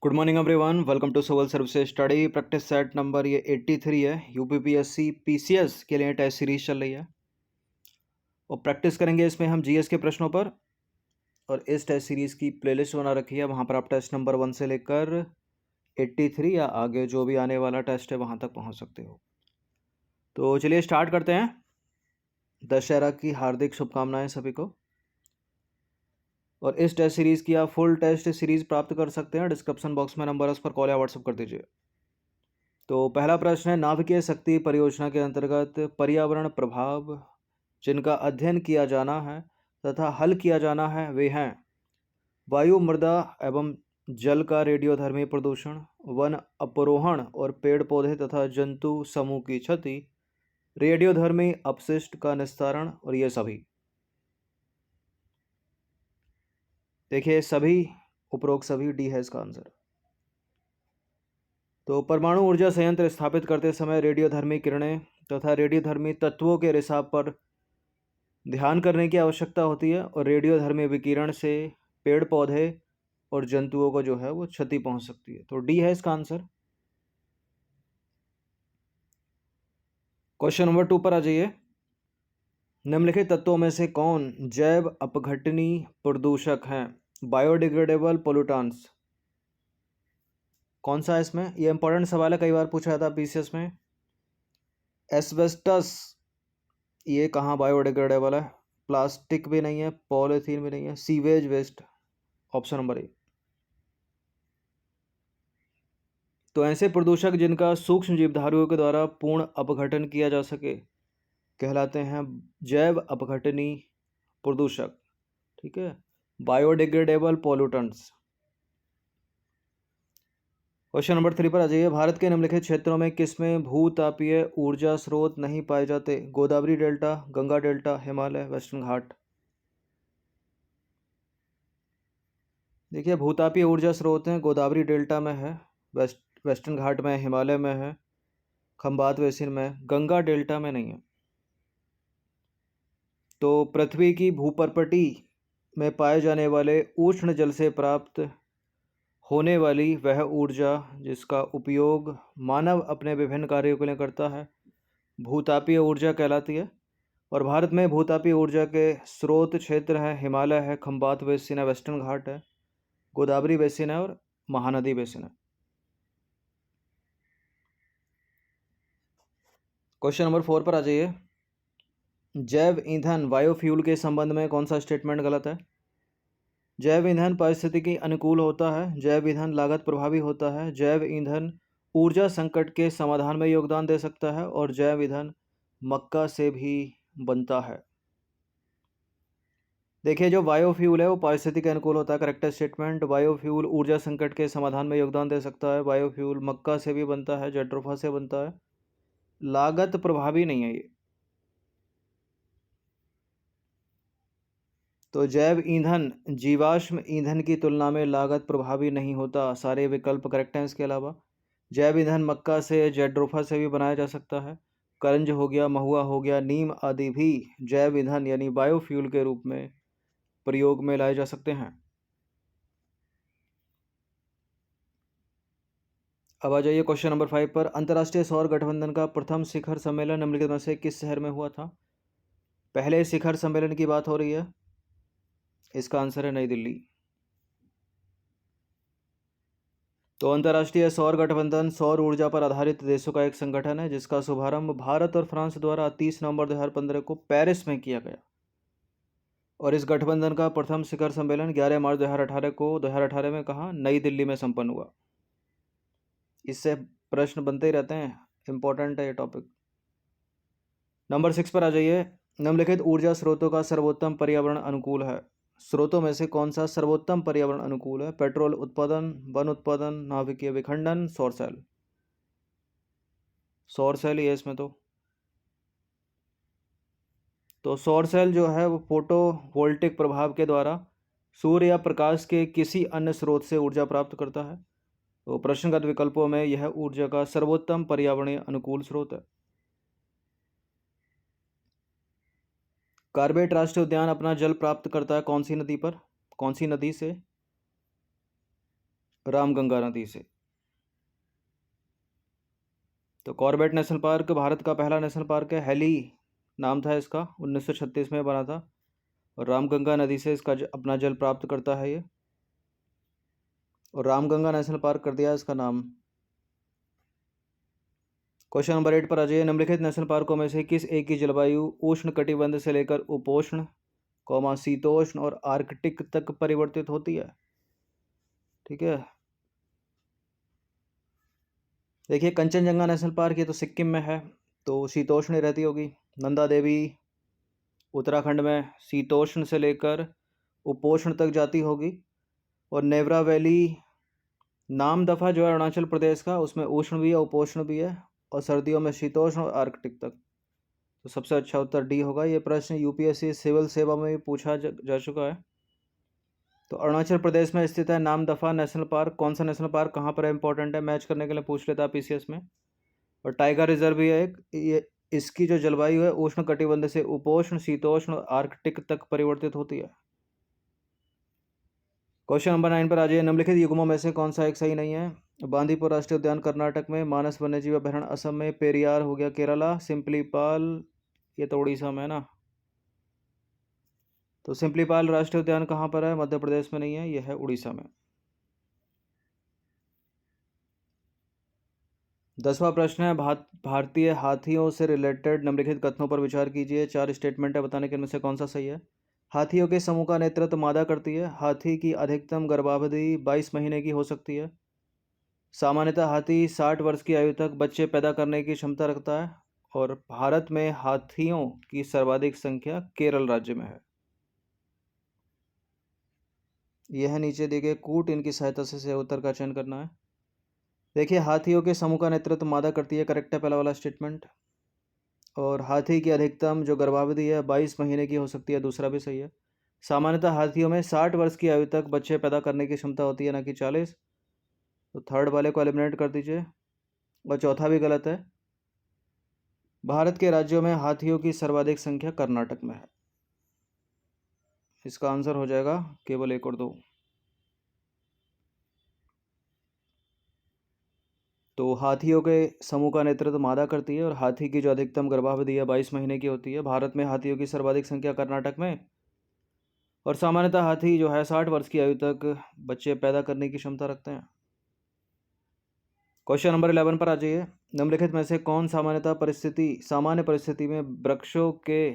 Good morning everyone, welcome to civil services study practice set number ये 83 है। UPPSC PCS के लिए test series चल रही है और प्रैक्टिस करेंगे इसमें हम जीएस के प्रश्नों पर। और इस टेस्ट सीरीज की प्लेलिस्ट बना रखी है, वहाँ पर आप टेस्ट नंबर 1 से लेकर 83 या आगे जो भी आने वाला टेस्ट है वहाँ तक पहुँच सकते हो। तो चलिए स्टार्ट करते हैं। दशहरा की हार्दिक शुभकामनाएं सभी को। और इस टेस्ट सीरीज की आप फुल टेस्ट सीरीज प्राप्त कर सकते हैं। डिस्क्रिप्शन बॉक्स में नंबर है, उस पर कॉल या व्हाट्सअप कर दीजिए। तो पहला प्रश्न है, नाभिकीय शक्ति परियोजना के अंतर्गत पर्यावरण प्रभाव जिनका अध्ययन किया जाना है तथा हल किया जाना है वे हैं वायु, मृदा एवं जल का रेडियोधर्मी प्रदूषण, वन अपरोहण और पेड़ पौधे तथा जंतु समूह की क्षति, रेडियोधर्मी अपशिष्ट का निस्तारण और ये सभी। देखिए सभी, उपरोक्त सभी डी है इसका आंसर। तो परमाणु ऊर्जा संयंत्र स्थापित करते समय रेडियोधर्मी किरणें तथा रेडियोधर्मी तत्वों के रिसाव पर ध्यान करने की आवश्यकता होती है और रेडियोधर्मी विकिरण से पेड़ पौधे और जंतुओं को जो है वो क्षति पहुंच सकती है। तो डी है इसका आंसर। क्वेश्चन नंबर 2 पर आ जाइए। निम्नलिखित तत्वों में से कौन जैव अपघटनी प्रदूषक हैं? बायोडिग्रेडेबल पोल्यूटेंट्स कौन सा है इसमें? ये इंपॉर्टेंट सवाल है, कई बार पूछा जाता है पीसीएस में। एस्बेस्टस, ये कहाँ बायोडिग्रेडेबल है? प्लास्टिक भी नहीं है, पॉलीथीन भी नहीं है, sewage waste, option number A. तो ऐसे प्रदूषक जिनका सूक्ष्म जीवधारियों के द्वारा पूर्ण अपघटन किया जा सके कहलाते हैं जैव अपघटनी प्रदूषक। ठीक है, बायोडिग्रेडेबल पॉल्यूटेंट्स। क्वेश्चन नंबर 3 पर आ जाइए। भारत के निम्नलिखित क्षेत्रों में किसमें भूतापीय ऊर्जा स्रोत नहीं पाए जाते? Godavari delta, Ganga delta, Himalaya, western Ghat. देखिए भूतापीय ऊर्जा स्रोत हैं, गोदावरी डेल्टा में है, वेस्टर्न घाट में, हिमालय में है, खंबात बेसिन में, गंगा डेल्टा में नहीं है। तो पृथ्वी की भूपर्पटी में पाए जाने वाले उष्ण जल से प्राप्त होने वाली वह ऊर्जा जिसका उपयोग मानव अपने विभिन्न कार्यों के लिए करता है भूतापीय ऊर्जा कहलाती है। और भारत में भूतापीय ऊर्जा के स्रोत क्षेत्र हैं हिमालय है, खंबात बेसिन है, वेस्टर्न घाट है, गोदावरी बेसिन है और महानदी बेसिन है। क्वेश्चन नंबर 4 पर आ जाइए। जैव ईंधन बायोफ्यूल के संबंध में कौन सा स्टेटमेंट गलत है? जैव ईंधन पारिस्थितिकी अनुकूल होता है, जैव ईंधन लागत प्रभावी होता है, जैव ईंधन ऊर्जा संकट के समाधान में योगदान दे सकता है और जैव ईंधन मक्का से भी बनता है। देखिए जो बायोफ्यूल है वो पारिस्थितिकी अनुकूल होता है, करेक्ट स्टेटमेंट। बायोफ्यूल ऊर्जा संकट के समाधान में योगदान दे सकता है, बायोफ्यूल मक्का से भी बनता है, जेट्रोफा से बनता है, लागत प्रभावी नहीं है ये। तो जैव ईंधन जीवाश्म ईंधन की तुलना में लागत प्रभावी नहीं होता, सारे विकल्प करेक्ट हैं इसके अलावा। जैव ईंधन मक्का से, जेट्रोफा से भी बनाया जा सकता है, करंज हो गया, महुआ हो गया, नीम आदि भी जैव ईंधन यानी बायोफ्यूल के रूप में प्रयोग में लाए जा सकते हैं। अब आ जाइए क्वेश्चन नंबर 5 पर। अंतर्राष्ट्रीय सौर गठबंधन का प्रथम शिखर सम्मेलन निम्नलिखित में से किस शहर में हुआ था? पहले शिखर सम्मेलन की बात हो रही है, इसका आंसर है नई दिल्ली। तो अंतर्राष्ट्रीय सौर गठबंधन सौर ऊर्जा पर आधारित देशों का एक संगठन है जिसका शुभारंभ भारत और फ्रांस द्वारा 30 नवंबर 2015 को पेरिस में किया गया। और इस गठबंधन का प्रथम शिखर सम्मेलन 11 मार्च 2018 को 2018 में कहाँ? नई दिल्ली में संपन्न हुआ। इससे प्रश्न बनते ही रहते हैं, इंपॉर्टेंट है ये टॉपिक। नंबर 6 पर आ जाइए। निम्नलिखित ऊर्जा स्रोतों का सर्वोत्तम पर्यावरण अनुकूल है। स्रोतों में से कौन सा सर्वोत्तम पर्यावरण अनुकूल है? पेट्रोल उत्पादन, वन उत्पादन, नाभिकीय विखंडन, सौर सेल। सौर सेल ही है इसमें। तो सौर सेल जो है वो फोटो वोल्टिक प्रभाव के द्वारा सूर्य या प्रकाश के किसी अन्य स्रोत से ऊर्जा प्राप्त करता है। तो प्रश्नगत विकल्पों में यह ऊर्जा का सर्वोत्तम पर्यावरणीय अनुकूल स्रोत है। कार्बेट राष्ट्रीय उद्यान अपना जल प्राप्त करता है कौन सी नदी पर? कौन सी नदी से? रामगंगा नदी से। तो कॉर्बेट नेशनल पार्क भारत का पहला नेशनल पार्क है। हेली नाम था इसका, 1936 में बना था, और रामगंगा नदी से इसका अपना जल प्राप्त करता है ये, और रामगंगा नेशनल पार्क कर दिया इसका नाम। क्वेश्चन नंबर 8 पर आ जाइए। निम्नलिखित नेशनल पार्कों में से किस एक की जलवायु उष्ण कटिबंध से लेकर उपोष्ण, शीतोष्ण और आर्कटिक तक परिवर्तित होती है? ठीक है, देखिए कंचनजंगा नेशनल पार्क ये तो सिक्किम में है, तो शीतोष्ण ही रहती होगी। नंदा देवी उत्तराखंड में शीतोष्ण से लेकर उपोष्ण तक जाती होगी, और नेवरा वैली नामदफा जो है अरुणाचल प्रदेश का, उसमें उष्ण भी है उपोष्ण भी है, और सर्दियों में शीतोष्ण और आर्कटिक तक। तो सबसे अच्छा उत्तर डी होगा। ये प्रश्न यूपीएससी सिविल सेवा में भी पूछा जा चुका है। तो अरुणाचल प्रदेश में स्थित है नामदफा नेशनल पार्क। कौन सा नेशनल पार्क कहाँ पर है, इंपॉर्टेंट है, मैच करने के लिए पूछ लेता है पीसीएस में। और टाइगर रिजर्व भी है एक, ये इसकी जो जलवायु है उष्ण कटिबंध से उपोष्ण, शीतोष्ण और आर्कटिक तक परिवर्तित होती है। क्वेश्चन नंबर 9 पर आ जाइए। निम्नलिखित युग्मों में से कौन सा एक सही नहीं है? बांदीपुर राष्ट्रीय उद्यान कर्नाटक में, मानस वन्यजीव अभयारण्य असम में, पेरियार हो गया केरला, सिंपलीपाल ये तो उड़ीसा में है ना। तो सिंपलीपाल राष्ट्रीय उद्यान कहाँ पर है? मध्य प्रदेश में नहीं है, यह है उड़ीसा में। 10वां प्रश्न है भारतीय हाथियों से रिलेटेड निम्नलिखित कथनों पर विचार कीजिए। 4 स्टेटमेंट है, बताने के इनमें से कौन सा सही है? हाथियों के समूह का नेतृत्व मादा करती है। हाथी की अधिकतम गर्भावधि 22 महीने की हो सकती है। सामान्यतः हाथी 60 वर्ष की आयु तक बच्चे पैदा करने की क्षमता रखता है। और भारत में हाथियों की सर्वाधिक संख्या केरल राज्य में है। यह नीचे दिए गए कूट इनकी सहायता से उत्तर का चयन करना है। देखिए हाथियों के समूह का नेतृत्व मादा करती है, करेक्ट है पहला वाला स्टेटमेंट। और हाथी की अधिकतम जो गर्भावधि है 22 महीने की हो सकती है, दूसरा भी सही है। सामान्यतः हाथियों में 60 वर्ष की आयु तक बच्चे पैदा करने की क्षमता होती है, ना कि 40। तो थर्ड वाले को एलिमिनेट कर दीजिए, और चौथा भी गलत है। भारत के राज्यों में हाथियों की सर्वाधिक संख्या कर्नाटक में है। इसका आंसर हो जाएगा केवल 1 और 2। तो हाथियों के समूह का नेतृत्व मादा करती है, और हाथी की जो अधिकतम गर्भावधि है 22 महीने की होती है। भारत में हाथियों की सर्वाधिक संख्या कर्नाटक में, और सामान्यतः हाथी जो है 60 वर्ष की आयु तक बच्चे पैदा करने की क्षमता रखते हैं। क्वेश्चन नंबर 11 पर आ जाइए। निम्नलिखित में से कौन सामान्य परिस्थिति में वृक्षों के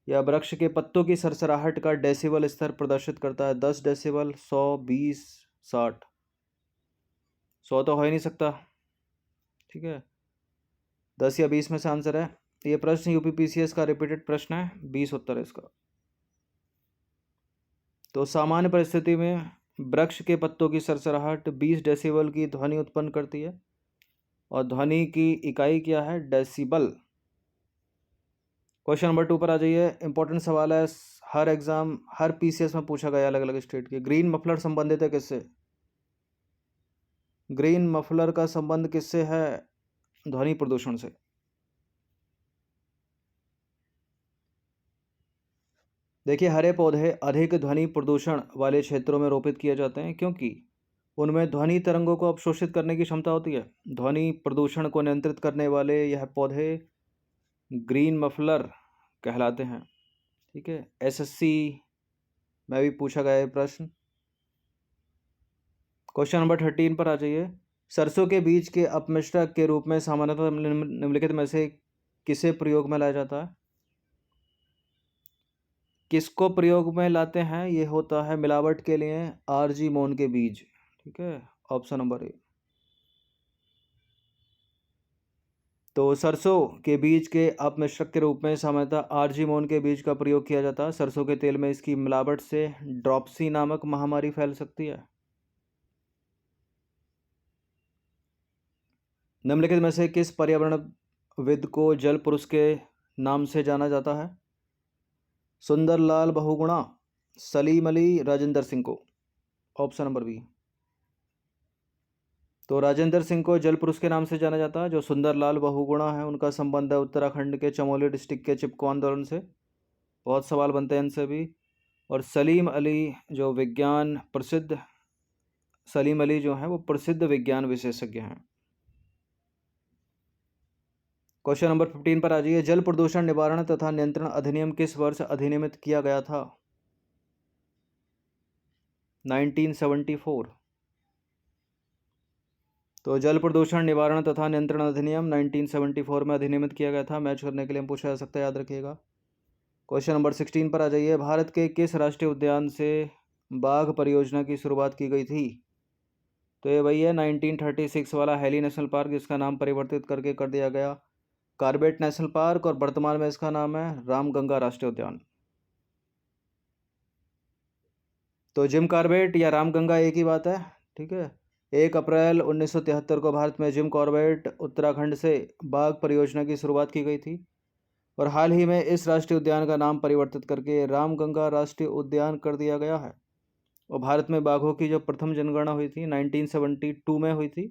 या वृक्ष के पत्तों की सरसराहट का डेसिबल स्तर प्रदर्शित करता है? 10 डेसिबल, 100, 20, 60? 100 तो हो ही नहीं सकता, ठीक है, 10 या 20 में से आंसर है। ये प्रश्न यूपीपीसीएस का रिपीटेड प्रश्न है, 20 उत्तर है इसका। तो सामान्य परिस्थिति में वृक्ष के पत्तों की सरसराहट 20 डेसिबल की ध्वनि उत्पन्न करती है, और ध्वनि की इकाई क्या है? डेसिबल। क्वेश्चन नंबर 2 पर आ जाइए। इंपॉर्टेंट सवाल है, हर पीसीएस में पूछा गया अलग अलग स्टेट के। ग्रीन मफलर संबंधित है किससे? ग्रीन मफलर का संबंध किससे है? ध्वनि प्रदूषण से। देखिए हरे पौधे अधिक ध्वनि प्रदूषण वाले क्षेत्रों में रोपित किए जाते हैं, क्योंकि उनमें ध्वनि तरंगों को अवशोषित करने की क्षमता होती है। ध्वनि प्रदूषण को नियंत्रित करने वाले यह पौधे ग्रीन मफलर कहलाते हैं। ठीक है, एसएससी में भी पूछा गया है प्रश्न। क्वेश्चन नंबर 13 पर आ जाइए। सरसों के बीज के अपमिश्रक के रूप में सामान्यतः निम्नलिखित में से किसे प्रयोग में लाया जाता है? किसको प्रयोग में लाते हैं? ये होता है मिलावट के लिए आरजी मोन के बीज। ठीक है, ऑप्शन नंबर ए। तो सरसों के बीज के अपमिश्रक के रूप में सामान्यतः आरजी मोन के बीज का प्रयोग किया जाता है। सरसों के तेल में इसकी मिलावट से ड्रॉप्सी नामक महामारी फैल सकती है। निम्नलिखित में से किस पर्यावरणविद को जल पुरुष के नाम से जाना जाता है? सुंदरलाल बहुगुणा, सलीम अली, राजेंद्र सिंह को? Option number B. तो राजेंद्र सिंह को जल पुरुष के नाम से जाना जाता है। जो सुंदरलाल बहुगुणा है उनका संबंध है उत्तराखंड के चमोली डिस्ट्रिक्ट के चिपको आंदोलन से। बहुत सवाल बनते हैं इनसे भी। और सलीम अली जो विज्ञान प्रसिद्ध सलीम अली जो हैं वो प्रसिद्ध विज्ञान विशेषज्ञ हैं। क्वेश्चन नंबर 15 पर आ जाइए। जल प्रदूषण निवारण तथा नियंत्रण अधिनियम किस वर्ष अधिनियमित किया गया था? 1974। तो जल प्रदूषण निवारण तथा नियंत्रण अधिनियम 1974 में अधिनियमित किया गया था। मैच करने के लिए हम पूछा जा सकता है, याद रखिएगा। क्वेश्चन नंबर 16 पर आ जाइए। भारत के किस राष्ट्रीय उद्यान से बाघ परियोजना की शुरुआत की गई थी? तो ये वही है 1936 वाला हैली नेशनल पार्क, जिसका नाम परिवर्तित करके कर दिया गया कॉर्बेट नेशनल पार्क, और वर्तमान में इसका नाम है रामगंगा राष्ट्रीय उद्यान। तो जिम कॉर्बेट या रामगंगा एक ही बात है, ठीक है। 1 अप्रैल 1973 को भारत में जिम कॉर्बेट उत्तराखंड से बाघ परियोजना की शुरुआत की गई थी, और हाल ही में इस राष्ट्रीय उद्यान का नाम परिवर्तित करके रामगंगा राष्ट्रीय उद्यान कर दिया गया है। और भारत में बाघों की जो प्रथम जनगणना हुई थी 1972 में हुई थी।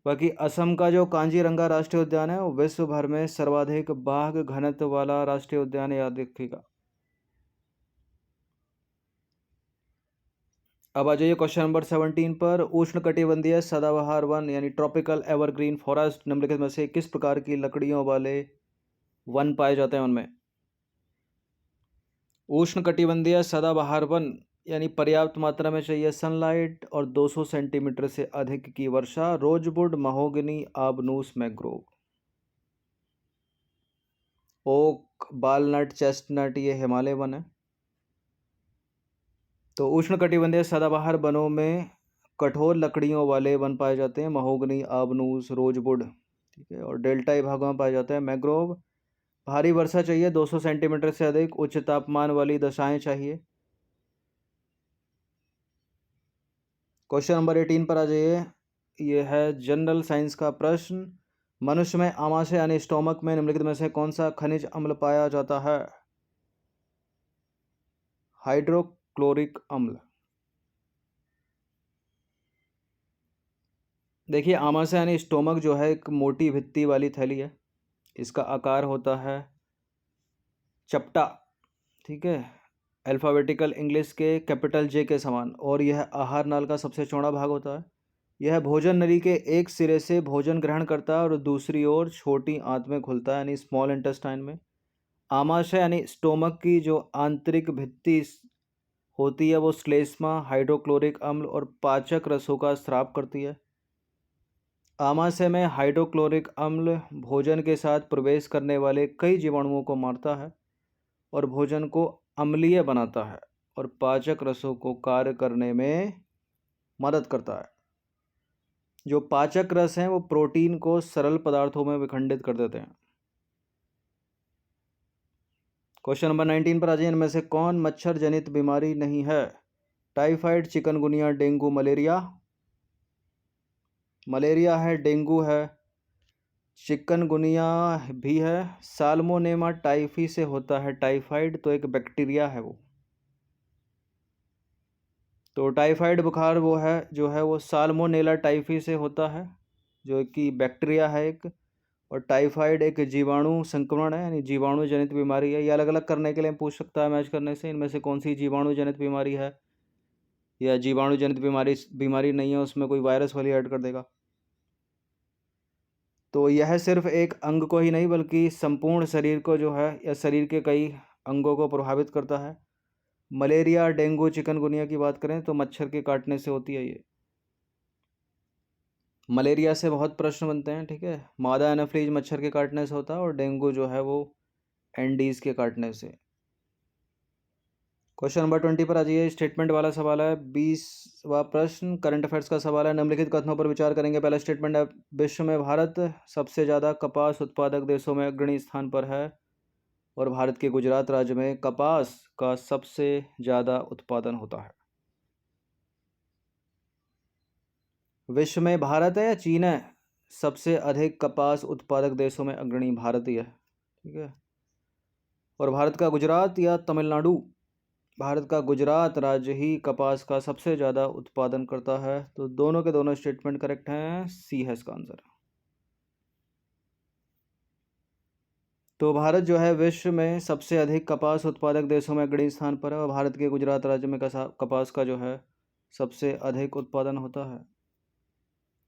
बाकी असम का जो कांजीरंगा राष्ट्रीय उद्यान है वो विश्व भर में सर्वाधिक बाघ घनत्व वाला राष्ट्रीय उद्यान है, याद रखिएगा। अब आ जाइए क्वेश्चन नंबर 17 पर। उष्णकटिबंधीय सदाबहार वन यानी ट्रॉपिकल एवरग्रीन फॉरेस्ट निम्नलिखित में से किस प्रकार की लकड़ियों वाले वन पाए जाते हैं उनमें? उष्णकटिबंधीय सदाबहार वन यानी पर्याप्त मात्रा में चाहिए सनलाइट और 200 सेंटीमीटर से अधिक की वर्षा, रोजवुड, महोगनी, आबनूस, मैंग्रोव। ओक, बालनट, चेस्टनट ये हिमालय वन है। तो उष्णकटिबंधीय सदाबहार वनों में कठोर लकड़ियों वाले वन पाए जाते हैं, महोगनी, आबनूस, रोजवुड, ठीक है। और डेल्टाई भागों में पाए जाते हैं मैंग्रोव। भारी वर्षा चाहिए 200 सेंटीमीटर से अधिक, उच्च तापमान वाली दशाएं चाहिए। क्वेश्चन नंबर 18 पर आ जाइए। यह है जनरल साइंस का प्रश्न। मनुष्य में आमाशय यानी स्टोमक में निम्नलिखित में से कौन सा खनिज अम्ल पाया जाता है? हाइड्रोक्लोरिक अम्ल। देखिए, आमाशय यानी स्टोमक जो है एक मोटी भित्ति वाली थैली है। इसका आकार होता है चपटा, ठीक है, अल्फ़ाबेटिकल इंग्लिश के कैपिटल जे के समान, और यह आहार नाल का सबसे चौड़ा भाग होता है। यह भोजन नली के एक सिरे से भोजन ग्रहण करता है और दूसरी ओर छोटी आंत में खुलता है यानी स्मॉल इंटेस्टाइन में। आमाशय यानी स्टोमक की जो आंतरिक भित्ति होती है वो श्लेष्मा, हाइड्रोक्लोरिक अम्ल और पाचक रसों का स्राव करती है। आमाशय में हाइड्रोक्लोरिक अम्ल भोजन के साथ प्रवेश करने वाले कई जीवाणुओं को मारता है और भोजन को अम्लीय बनाता है, और पाचक रसों को कार्य करने में मदद करता है। जो पाचक रस हैं वो प्रोटीन को सरल पदार्थों में विखंडित कर देते हैं। क्वेश्चन नंबर 19 पर आ जाइए। इनमें से कौन मच्छर जनित बीमारी नहीं है? Typhoid, chikungunya, dengue, malaria. Malaria है, डेंगू है, चिकनगुनिया भी है, साल्मोनेमा टाइफी से होता है टाइफाइड, तो एक बैक्टीरिया है वो। तो टाइफाइड बुखार वो है जो है वो साल्मोनेला टाइफी से होता है, जो कि बैक्टीरिया है एक, और टाइफाइड एक जीवाणु संक्रमण है यानी जीवाणु जनित बीमारी है। ये अलग अलग करने के लिए पूछ सकता है मैच करने से, इनमें से कौन सी जीवाणु जनित बीमारी है या जीवाणु जनित बीमारी नहीं है, उसमें कोई वायरस वाली ऐड कर देगा। तो यह सिर्फ एक अंग को ही नहीं बल्कि संपूर्ण शरीर को जो है या शरीर के कई अंगों को प्रभावित करता है। मलेरिया, डेंगू, चिकनगुनिया की बात करें तो मच्छर के काटने से होती है ये। मलेरिया से बहुत प्रश्न बनते हैं, ठीक है। मादा एनाफ्लीज मच्छर के काटने से होता है, और डेंगू जो है वो एंडीज के काटने से। क्वेश्चन नंबर 20 पर आ जाइए। स्टेटमेंट वाला सवाल है। 20वां प्रश्न करंट अफेयर्स का सवाल है। निम्नलिखित कथनों पर विचार करेंगे। पहला स्टेटमेंट है, विश्व में भारत सबसे ज़्यादा कपास उत्पादक देशों में अग्रणी स्थान पर है, और भारत के गुजरात राज्य में कपास का सबसे ज़्यादा उत्पादन होता है। विश्व में भारत है या चीन है सबसे अधिक कपास उत्पादक देशों में अग्रणी? भारत ही है, ठीक है। और भारत का गुजरात या तमिलनाडु? भारत का गुजरात राज्य ही कपास का सबसे ज़्यादा उत्पादन करता है। तो दोनों के दोनों स्टेटमेंट करेक्ट हैं, सी है इसका आंसर। तो भारत जो है विश्व में सबसे अधिक कपास उत्पादक देशों में अग्रणी स्थान पर है, और भारत के गुजरात राज्य में कपास का जो है सबसे अधिक उत्पादन होता है।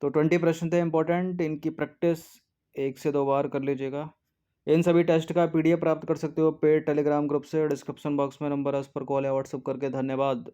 तो 20 प्रश्न थे इंपॉर्टेंट, इनकी प्रैक्टिस 1 से 2 बार कर लीजिएगा। इन सभी टेस्ट का PDF प्राप्त कर सकते हो पेड टेलीग्राम ग्रुप से। डिस्क्रिप्शन बॉक्स में नंबर है, उस पर कॉल या व्हाट्सअप करके। धन्यवाद।